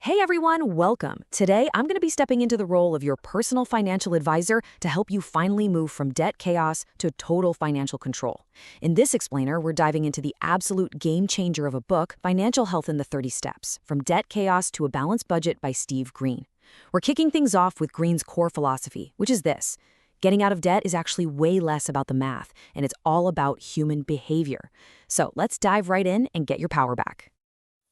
Hey everyone, welcome. Today, I'm going to be stepping into the role of your personal financial advisor to help you finally move from debt chaos to total financial control. In this explainer, we're diving into the absolute game changer of a book, Financial Health in the 30 Steps, From Debt Chaos to a Balanced Budget by Steve Green. We're kicking things off with Green's core philosophy, which is this. Getting out of debt is actually way less about the math, and it's all about human behavior. So let's dive right in and get your power back.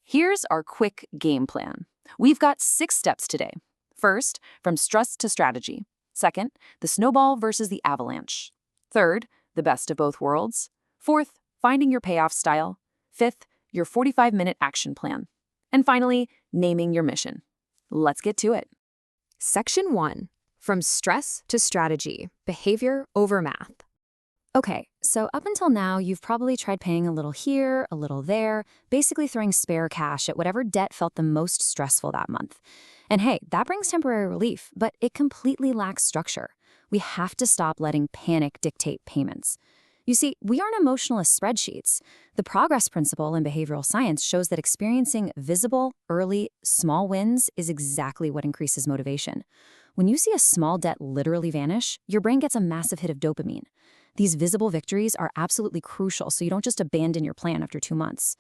Here's our quick game plan. We've got 6 steps today. First, from stress to strategy. Second, the snowball versus the avalanche. Third, the best of both worlds. Fourth, finding your payoff style. Fifth, your 45-minute action plan. And finally, naming your mission. Let's get to it. Section 1. From stress to strategy, behavior over math. Okay, so up until now, you've probably tried paying a little here, a little there, basically throwing spare cash at whatever debt felt the most stressful that month. And hey, that brings temporary relief, but it completely lacks structure. We have to stop letting panic dictate payments. You see, we aren't emotional as spreadsheets. The progress principle in behavioral science shows that experiencing visible, early, small wins is exactly what increases motivation. When you see a small debt literally vanish, your brain gets a massive hit of dopamine. These visible victories are absolutely crucial so you don't just abandon your plan after 2 months.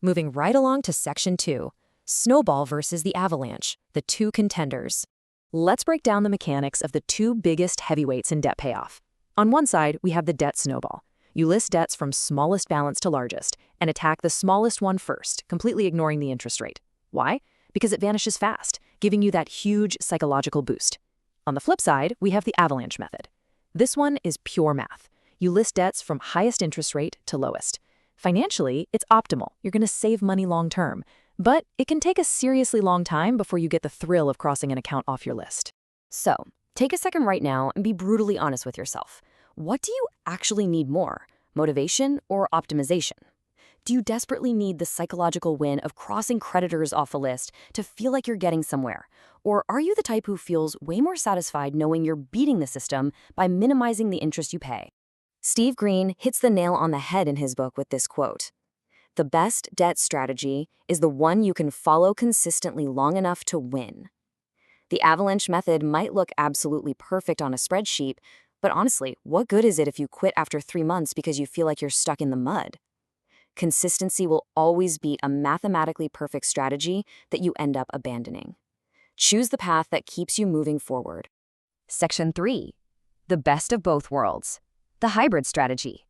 Moving right along to Section 2, Snowball versus the Avalanche, the two contenders. Let's break down the mechanics of the two biggest heavyweights in debt payoff. On one side, we have the debt snowball. You list debts from smallest balance to largest and attack the smallest one first, completely ignoring the interest rate. Why? Because it vanishes fast, giving you that huge psychological boost. On the flip side, we have the avalanche method. This one is pure math. You list debts from highest interest rate to lowest. Financially, it's optimal. You're going to save money long term, but it can take a seriously long time before you get the thrill of crossing an account off your list. So, take a second right now and be brutally honest with yourself. What do you actually need more, motivation or optimization? Do you desperately need the psychological win of crossing creditors off a list to feel like you're getting somewhere? Or are you the type who feels way more satisfied knowing you're beating the system by minimizing the interest you pay? Steve Green hits the nail on the head in his book with this quote. The best debt strategy is the one you can follow consistently long enough to win. The avalanche method might look absolutely perfect on a spreadsheet, but honestly, what good is it if you quit after 3 months because you feel like you're stuck in the mud? Consistency will always beat a mathematically perfect strategy that you end up abandoning. Choose the path that keeps you moving forward. Section 3. The best of both worlds. The hybrid strategy.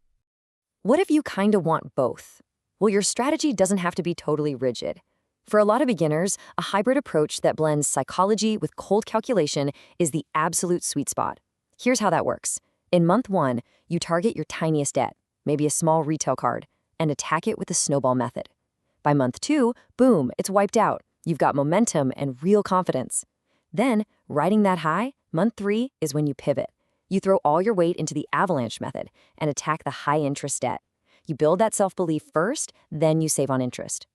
What if you kinda want both? Well, your strategy doesn't have to be totally rigid. For a lot of beginners, a hybrid approach that blends psychology with cold calculation is the absolute sweet spot. Here's how that works. In month 1, you target your tiniest debt, maybe a small retail card, and attack it with the snowball method. By month 2, boom, it's wiped out. You've got momentum and real confidence. Then, riding that high, month 3 is when you pivot. You throw all your weight into the avalanche method and attack the high-interest debt. You build that self-belief first, then you save on interest.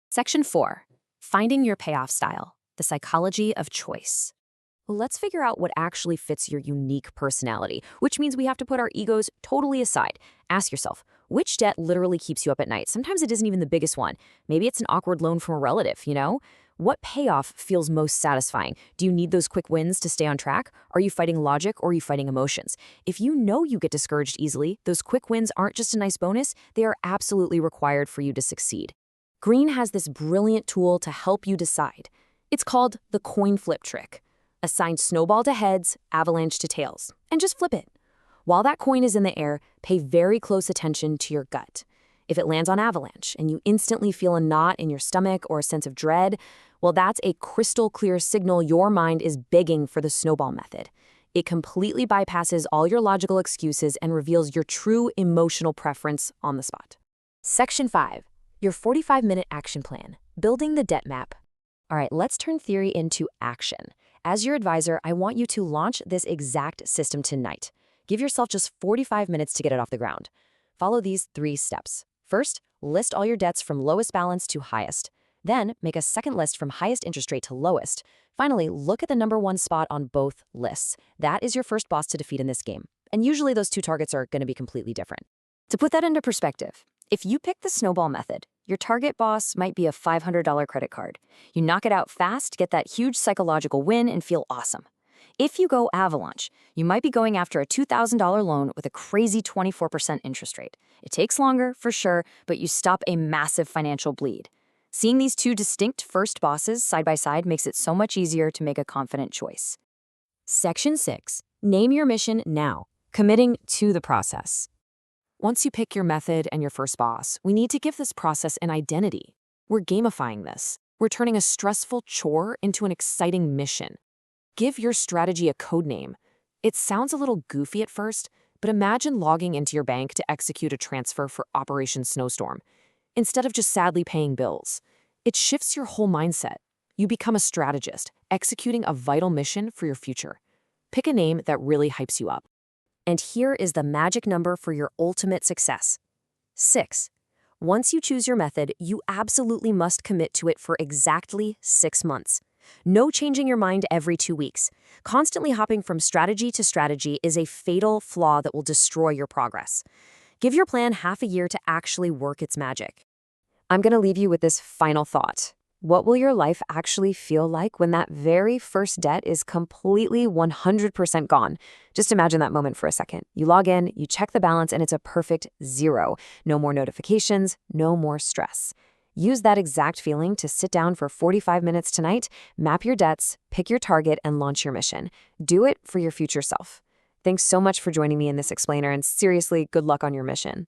Section 4. Finding your payoff style, the psychology of choice. Let's figure out what actually fits your unique personality, which means we have to put our egos totally aside. Ask yourself, which debt literally keeps you up at night? Sometimes it isn't even the biggest one. Maybe it's an awkward loan from a relative, you know? What payoff feels most satisfying? Do you need those quick wins to stay on track? Are you fighting logic or are you fighting emotions? If you know you get discouraged easily, those quick wins aren't just a nice bonus, they are absolutely required for you to succeed. Green has this brilliant tool to help you decide. It's called the coin flip trick. Assign snowball to heads, avalanche to tails, and just flip it. While that coin is in the air, pay very close attention to your gut. If it lands on avalanche and you instantly feel a knot in your stomach or a sense of dread, well, that's a crystal clear signal your mind is begging for the snowball method. It completely bypasses all your logical excuses and reveals your true emotional preference on the spot. Section 5. Your 45-minute action plan, building the debt map. All right, let's turn theory into action. As your advisor, I want you to launch this exact system tonight. Give yourself just 45 minutes to get it off the ground. Follow these 3 steps. First, list all your debts from lowest balance to highest. Then, make a second list from highest interest rate to lowest. Finally, look at the number 1 spot on both lists. That is your first boss to defeat in this game. And usually those 2 targets are going to be completely different. To put that into perspective, If you pick the Snowball method, your target boss might be a $500 credit card. You knock it out fast, get that huge psychological win, and feel awesome. If you go Avalanche, you might be going after a $2,000 loan with a crazy 24% interest rate. It takes longer, for sure, but you stop a massive financial bleed. Seeing these two distinct first bosses side by side makes it so much easier to make a confident choice. Section 6. Name your mission now. Committing to the process. Once you pick your method and your first boss, we need to give this process an identity. We're gamifying this. We're turning a stressful chore into an exciting mission. Give your strategy a code name. It sounds a little goofy at first, but imagine logging into your bank to execute a transfer for Operation Snowstorm, instead of just sadly paying bills. It shifts your whole mindset. You become a strategist, executing a vital mission for your future. Pick a name that really hypes you up. And here is the magic number for your ultimate success. 6. Once you choose your method, you absolutely must commit to it for exactly 6 months. No changing your mind every 2 weeks. Constantly hopping from strategy to strategy is a fatal flaw that will destroy your progress. Give your plan half a year to actually work its magic. I'm going to leave you with this final thought. What will your life actually feel like when that very first debt is completely 100% gone? Just imagine that moment for a second. You log in, you check the balance, and it's a perfect 0. No more notifications, no more stress. Use that exact feeling to sit down for 45 minutes tonight, map your debts, pick your target, and launch your mission. Do it for your future self. Thanks so much for joining me in this explainer, and seriously, good luck on your mission.